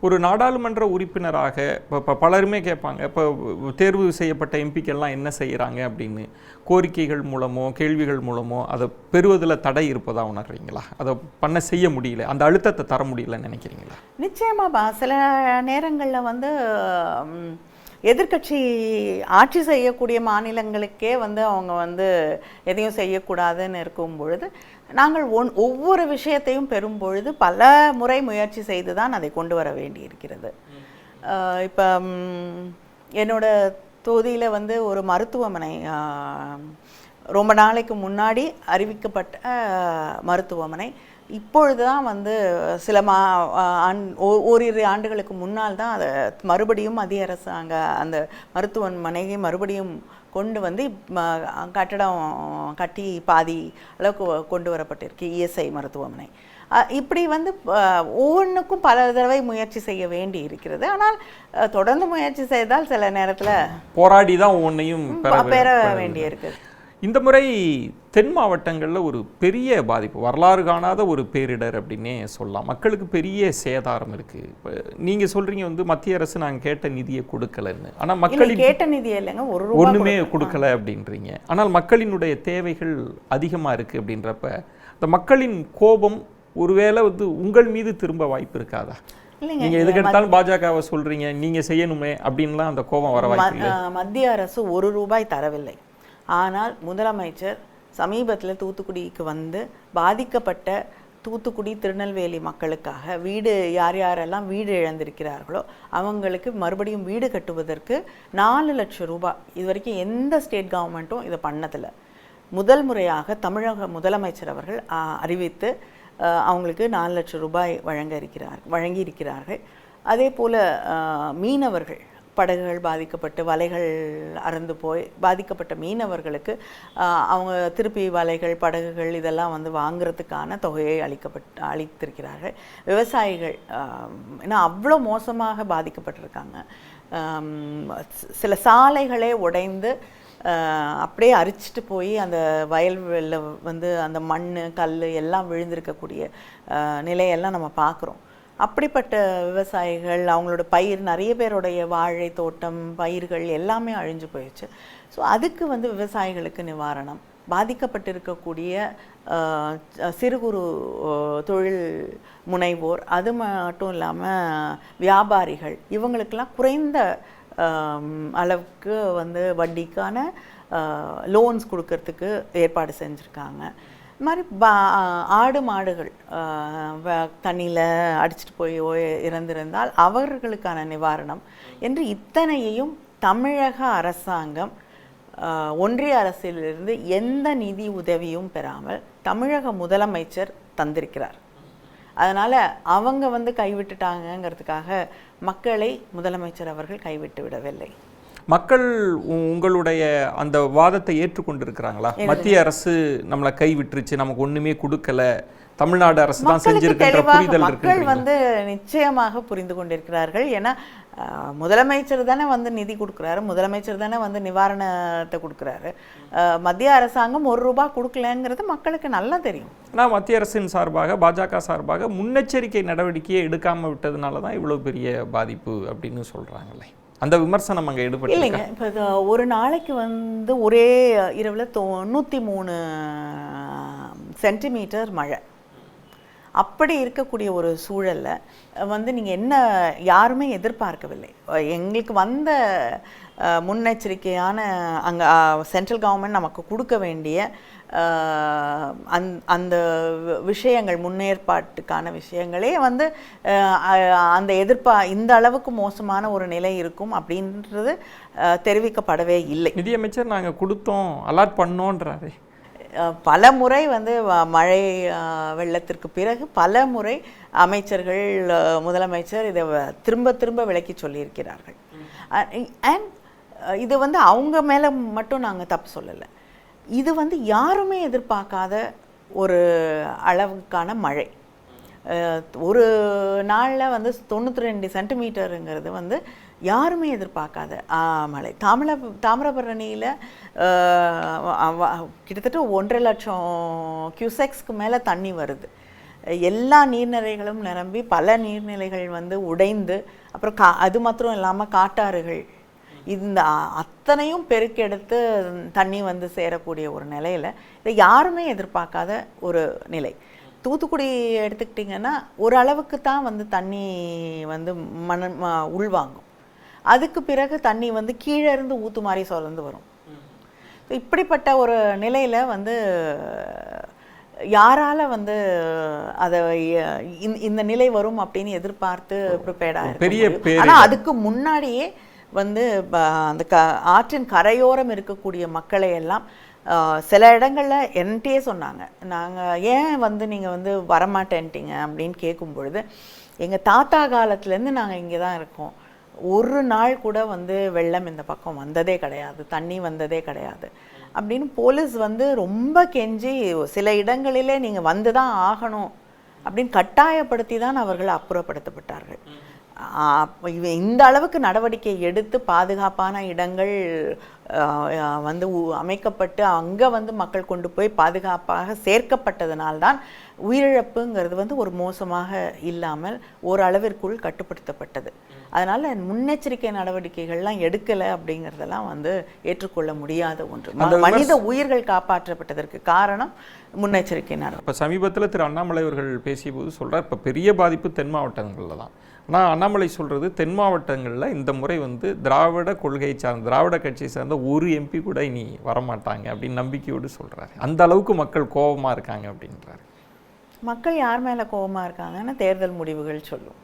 ஒரு நாடாளுமன்ற உறுப்பினராக இப்போ பலருமே கேட்பாங்க, இப்போ தேர்வு செய்யப்பட்ட எம்பிக்கெல்லாம் என்ன செய்கிறாங்க அப்படின்னு. கோரிக்கைகள் மூலமோ கேள்விகள் மூலமோ அதை பெறுவதில் தடை இருப்பதாக உணர்றீங்களா? அதை செய்ய முடியல, அந்த அழுத்தத்தை தர முடியலன்னு நினைக்கிறீங்களா? நிச்சயமாப்பா. சில நேரங்களில் வந்து எதிர்கட்சி ஆட்சி செய்யக்கூடிய மாநிலங்களுக்கே வந்து அவங்க வந்து எதையும் செய்யக்கூடாதுன்னு இருக்கும் பொழுது, நாங்கள் ஒவ்வொரு விஷயத்தையும் பெறும் பொழுது பல முறை முயற்சி செய்து தான் அதை கொண்டு வர வேண்டியிருக்கிறது. இப்போ என்னோட தொகுதியில் வந்து ஒரு மருத்துவமனை ரொம்ப நாளைக்கு முன்னாடி அறிவிக்கப்பட்ட மருத்துவமனை இப்பொழுது தான் வந்து சில ஓரிரு ஆண்டுகளுக்கு முன்னால் தான் அதை மறுபடியும் மத்திய அரசாங்க அந்த மருத்துவமனையை மறுபடியும் கொண்டு வந்து கட்டடம் கட்டி பாதி அளவுக்கு கொண்டு வரப்பட்டிருக்கு இஎஸ்ஐ மருத்துவமனை. இப்படி வந்து ஒவ்வொன்றுக்கும் பல தடவை முயற்சி செய்ய வேண்டி இருக்கிறது. ஆனால் தொடர்ந்து முயற்சி செய்தால் சில நேரத்தில் போராடி தான் ஒவ்வொன்றையும் பெற வேண்டியிருக்குது. இந்த முறை தென் மாவட்டங்களில் ஒரு பெரிய பாதிப்பு, வரலாறு காணாத ஒரு பேரிடர் அப்படின்னே சொல்லலாம். மக்களுக்கு பெரிய சேதாரம் இருக்குது. இப்போ நீங்கள் சொல்கிறீங்க வந்து மத்திய அரசு நாங்கள் கேட்ட நிதியை கொடுக்கலன்னு. ஆனால் மக்களின் கேட்ட நிதியை இல்லைங்க, ஒன்றுமே கொடுக்கல அப்படின்றீங்க. ஆனால் மக்களினுடைய தேவைகள் அதிகமாக இருக்குது அப்படின்றப்ப அந்த மக்களின் கோபம் ஒருவேளை வந்து உங்கள் மீது திரும்ப வாய்ப்பு இருக்காதா? நீங்க எதுக்கு எடுத்தாலும் பாஜகவை சொல்றீங்க, நீங்க செய்யணுமே அப்படின்லாம் அந்த கோபம் வர வாய்ப்பு. மத்திய அரசு ₹1 தரவில்லை. ஆனால் முதலமைச்சர் சமீபத்தில் தூத்துக்குடிக்கு வந்து பாதிக்கப்பட்ட தூத்துக்குடி திருநெல்வேலி மக்களுக்காக வீடு யாரெல்லாம் வீடு இழந்திருக்கிறார்களோ அவங்களுக்கு மறுபடியும் வீடு கட்டுவதற்கு ₹4 லட்சம் இது வரைக்கும் எந்த ஸ்டேட் கவர்மெண்ட்டும் இதை பண்ணதில்லை. முதல் முறையாக தமிழக முதலமைச்சர் அவர்கள் அறிவித்து அவங்களுக்கு ₹4 லட்சம் வழங்கி இருக்கிறார்கள். அதே போல் மீனவர்கள், படகுகள் பாதிக்கப்பட்டு வலைகள் அறுந்து போய் பாதிக்கப்பட்ட மீனவர்களுக்கு அவங்க திருப்பி வலைகள் படகுகள் இதெல்லாம் வந்து வாங்கிறதுக்கான தொகையை அளித்திருக்கிறார்கள். விவசாயிகள் ஏன்னா அவ்வளோ மோசமாக பாதிக்கப்பட்டிருக்காங்க. சில சாலைகளே உடைந்து அப்படியே அரிச்சிட்டு போய் அந்த வயல்வெளியில் வந்து அந்த மண் கல் எல்லாம் விழுந்திருக்கக்கூடிய நிலையெல்லாம் நம்ம பார்க்குறோம். அப்படிப்பட்ட விவசாயிகள், அவங்களோட பயிர், நிறைய பேருடைய வாழை தோட்டம் பயிர்கள் எல்லாமே அழிஞ்சு போயிடுச்சு. ஸோ அதுக்கு வந்து விவசாயிகளுக்கு நிவாரணம், பாதிக்கப்பட்டிருக்கக்கூடிய சிறு குறு தொழில் முனைவோர், அது மட்டும் இல்லாமல் வியாபாரிகள், இவங்களுக்கெல்லாம் குறைந்த அளவுக்கு வந்து வட்டிக்கான லோன்ஸ் கொடுக்கறதுக்கு ஏற்பாடு செஞ்சுருக்காங்க. இது மாதிரி ஆடு மாடுகள் தண்ணியில் அடிச்சிட்டு போய் இறந்திருந்தால் அவர்களுக்கான நிவாரணம் என்று இத்தனையையும் தமிழக அரசாங்கம் ஒன்றிய அரசிலிருந்து எந்த நிதி உதவியும் பெறாமல் தமிழக முதலமைச்சர் தந்திருக்கிறார். அதனால் அவங்க வந்து கைவிட்டுட்டாங்கங்கிறதுக்காக மக்களை முதலமைச்சர் அவர்கள் கைவிட்டு விடவில்லை. மக்கள் உங்களுடைய அந்த வாதத்தை ஏற்றுக்கொண்டிருக்கிறாங்களா? மத்திய அரசு நம்மளை கைவிட்டுருச்சு, நமக்கு ஒன்றுமே கொடுக்கல, தமிழ்நாடு அரசு தான் செஞ்சிருக்கின்ற புரிதல் இருக்கு. மக்கள் வந்து நிச்சயமாக புரிந்து கொண்டிருக்கிறார்கள். ஏன்னா முதலமைச்சர் தானே வந்து நிதி கொடுக்குறாரு, முதலமைச்சர் தானே வந்து நிவாரணத்தை கொடுக்குறாரு. மத்திய அரசாங்கம் ₹1 கொடுக்கலங்கிறது மக்களுக்கு நல்லா தெரியும். ஆனால் மத்திய அரசின் சார்பாக பாஜக சார்பாக முன்னெச்சரிக்கை நடவடிக்கையை எடுக்காமல் விட்டதுனால தான் இவ்வளோ பெரிய பாதிப்பு அப்படின்னு சொல்கிறாங்களே, அந்த விமர்சனம் அங்கே எடுபட்டு இல்லைங்க. இப்போ ஒரு நாளைக்கு வந்து ஒரே இரவில் 93 சென்டிமீட்டர் மழை. அப்படி இருக்கக்கூடிய ஒரு சூழலில் வந்து நீங்கள் என்ன யாருமே எதிர்பார்க்கவில்லை. எங்களுக்கு வந்த முன்னெச்சரிக்கையான அங்கே சென்ட்ரல் கவர்மெண்ட் நமக்கு கொடுக்க வேண்டிய அந்த விஷயங்கள், முன்னேற்பாட்டுக்கான விஷயங்களே வந்து அந்த இந்த அளவுக்கு மோசமான ஒரு நிலை இருக்கும் அப்படின்றது தெரிவிக்கப்படவே இல்லை. நிதியமைச்சர் நாங்கள் கொடுத்தோம், அலர்ட் பண்ணோன்றாரு. பல முறை வந்து மழை வெள்ளத்திற்கு பிறகு பல முறை அமைச்சர்கள், முதலமைச்சர் இதை திரும்ப திரும்ப விளக்கி சொல்லியிருக்கிறார்கள். அண்ட் இது வந்து அவங்க மேலே மட்டும் நாங்கள் தப்பு சொல்லலை, இது வந்து யாருமே எதிர்பார்க்காத ஒரு அளவுக்கான மழை. ஒரு நாளில் வந்து 92 சென்டிமீட்டருங்கிறது வந்து யாருமே எதிர்பார்க்காத மழை. தாமிரபரணியில் கிட்டத்தட்ட 1.5 லட்சம் கியூசெக்ஸ்க்கு மேலே தண்ணி வருது. எல்லா நீர்நிலைகளும் நிரம்பி பல நீர்நிலைகள் வந்து உடைந்து அப்புறம் அது மாத்திரம் இல்லாமல் காட்டாறுகள் இந்த அத்தனையும் பெருக்கெடுத்து தண்ணி வந்து சேரக்கூடிய ஒரு நிலையில் இதை யாருமே எதிர்பார்க்காத ஒரு நிலை. தூத்துக்குடி எடுத்துக்கிட்டிங்கன்னா ஓரளவுக்கு தான் வந்து தண்ணி வந்து உள்வாங்கும். அதுக்கு பிறகு தண்ணி வந்து கீழே இருந்து ஊற்று மாதிரி சொல்லிருந்து வரும். இப்படிப்பட்ட ஒரு நிலையில் வந்து யாரால வந்து அதை இந்த நிலை வரும் அப்படின்னு எதிர்பார்த்து ப்ரிப்பேர்டாக, ஆனால் அதுக்கு முன்னாடியே வந்து அந்த ஆற்றின் கரையோரம் இருக்கக்கூடிய மக்களை எல்லாம் சில இடங்களில் என்கிட்டயே சொன்னாங்க, நாங்கள் ஏன் வந்து நீங்கள் வந்து வரமாட்டேன்ட்டீங்க அப்படின்னு கேட்கும் பொழுது, எங்கள் தாத்தா காலத்துலேருந்து நாங்கள் இங்கே தான் இருக்கோம், ஒரு நாள் கூட வந்து வெள்ளம் இந்த பக்கம் வந்ததே கிடையாது, தண்ணி வந்ததே கிடையாது அப்படின்னு போலீஸ் வந்து ரொம்ப கெஞ்சி சில இடங்களிலே நீங்கள் வந்து தான் ஆகணும் அப்படின்னு கட்டாயப்படுத்தி தான் அவர்கள் அப்புறப்படுத்தப்பட்டார்கள். இந்த அளவுக்கு நடவடிக்கை எடுத்து பாதுகாப்பான இடங்கள் வந்து அமைக்கப்பட்டு அங்கே வந்து மக்கள் கொண்டு போய் பாதுகாப்பாக சேர்க்கப்பட்டதனால்தான் உயிரிழப்புங்கிறது வந்து ஒரு மோசமாக இல்லாமல் ஓரளவிற்குள் கட்டுப்படுத்தப்பட்டது. அதனால் முன்னெச்சரிக்கை நடவடிக்கைகள்லாம் எடுக்கலை அப்படிங்கிறதெல்லாம் வந்து ஏற்றுக்கொள்ள முடியாத ஒன்று. மனித உயிர்கள் காப்பாற்றப்பட்டதற்கு காரணம் முன்னெச்சரிக்கை நடவடிக்கை. இப்போ சமீபத்தில் திரு அண்ணாமலை அவர்கள் பேசிய போது சொல்கிறார், இப்போ பெரிய பாதிப்பு தென் மாவட்டங்களில் தான். ஆனால் அண்ணாமலை சொல்கிறது தென் மாவட்டங்களில் இந்த முறை வந்து திராவிட கொள்கையை சார்ந்த திராவிட கட்சியை சார்ந்த ஒரு எம்பி கூட இனி வரமாட்டாங்க அப்படின்னு நம்பிக்கையோடு சொல்கிறாரு. அந்த அளவுக்கு மக்கள் கோபமாக இருக்காங்க அப்படின்றாரு. மக்கள் யார் மேலே கோபமாக இருக்காங்கன்னு தேர்தல் முடிவுகள் சொல்லும்.